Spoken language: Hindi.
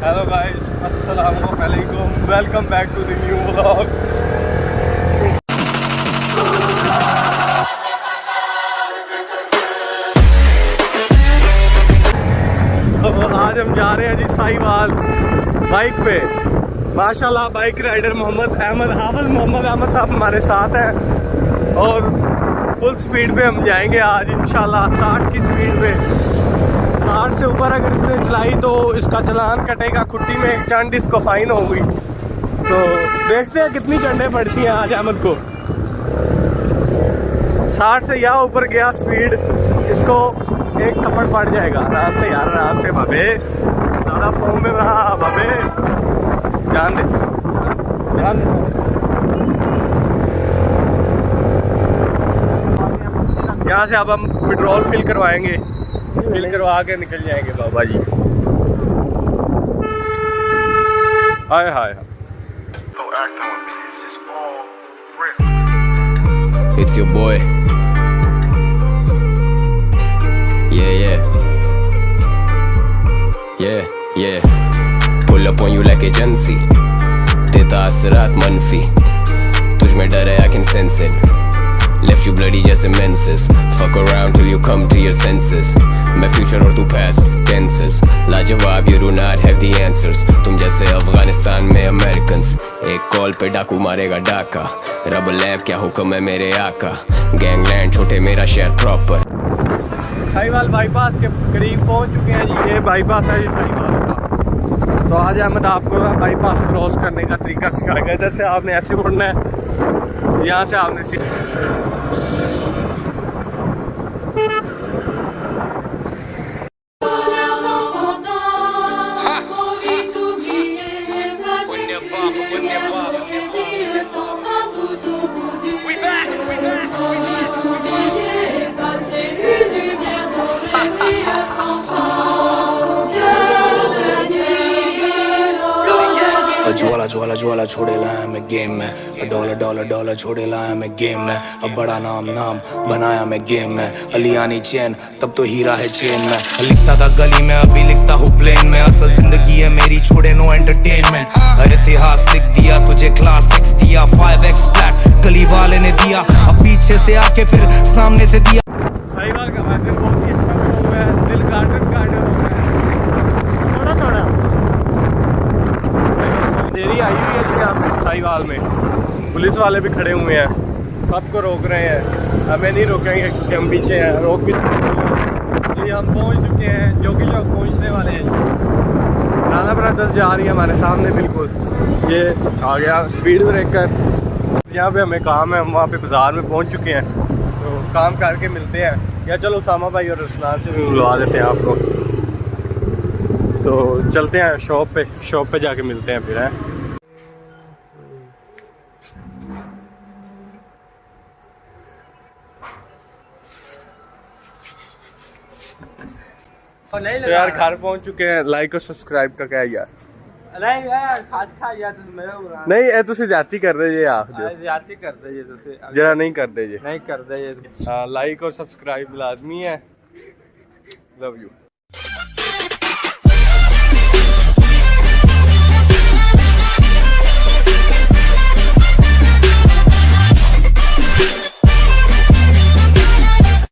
हेलो गाइस, अस्सलाम वालेकुम, welcome back to the new vlog. तो आज हम जा रहे हैं जी साहिवाल बाइक पे। माशाल्लाह बाइक राइडर हाफिज मोहम्मद अहमद साहब हमारे साथ हैं और फुल स्पीड पे हम जाएंगे आज इंशाल्लाह। 60 की स्पीड पे, 60 से ऊपर अगर इसने चलाई तो इसका चालान कटेगा, खुट्टी में एक चंड इसको फाइन होगी। तो देखते हैं कितनी चंडे पड़ती हैं आज अहमद को। 60 से या ऊपर गया स्पीड, इसको एक थप्पड़ पड़ जाएगा। आराम से यार, आराम से भाभे, ज़्यादा फोन में रहा भाभे, ध्यान दे ध्यान दे। यहाँ से अब हम पेट्रोल फिल करवाएंगे, फिल करवा के निकल जाएंगे बाबा जी। हाय हाय। It's your boy. Yeah. Pull up on you like agency. देता असरात मनफी, तुझ में डर है I can sense it. Left you bloody just immenses. Fuck around till you come to your senses. मैं future और तू past tenses. लाजवाब you do not have the answers. तुम जैसे अफगानिस्तान में Americans. एक कॉल पे डाकू मारेगा डाका। रब लैब क्या हुक्म है मेरे आका। गैंगलैंड छोटे मेरा शहर प्रॉपर। साहिवाल बाईपास के करीब पहुंच चुके हैं जी। ये बाईपास है जी साहिवाल का। तो आज अहमद आपको बाईपास क्रॉस करने का तरीका सिखाएगा। इधर से आपने ऐसे मुड़ना है, यहाँ से आपने ज्वाला छोड़े लाया मैं गेम में। डॉलर छोड़े लाया मैं गेम में। अब बड़ा नाम बनाया मैं गेम में। अलियानी चैन तब तो हीरा है चेन में। लिखता था गली में, अभी लिखता हूँ प्लेन में। असल जिंदगी है मेरी, छोड़े नो एंटरटेनमेंट। हर इतिहास लिख दिया तुझे, क्लास 6 दिया, 5x फ्लैट गली वाले ने दिया। अब पीछे से आके फिर सामने से दिया। साहिवाल का वैसे बहुत ही अच्छा हो गया है, दिल गार्डन हो गया है। थोड़ा देरी आई हुई है जी यहाँ साहिवाल में। पुलिस वाले भी खड़े हुए हैं, सबको रोक रहे हैं। हमें नहीं रोकेंगे क्योंकि हम पीछे हैं। रोक भी जी, हम पहुँच चुके हैं, जोगी चौक पहुँचने वाले हैं। राना ब्रदर्स जा रही है हमारे सामने बिल्कुल। ये आ गया स्पीड ब्रेकर। जहाँ पे हमें काम है हम वहाँ पे बाज़ार में पहुँच चुके हैं। तो काम करके मिलते हैं, या चलो उसामा भाई और रसलान से भी बुलवा देते हैं आपको। तो चलते हैं शॉप पे जाके मिलते हैं फिर हैं। तो यार घर पहुंच चुके हैं। लाइक और सब्सक्राइब का क्या यार? नहीं यार, खा या तुम मेरे को नहीं ए तुसी ज्यादती कर रहे जे आप ज्यादती कर दे जे तुसे जरा नहीं कर दे जे। नहीं कर दे जे। लाइक और सब्सक्राइब लाजमी है। Love you.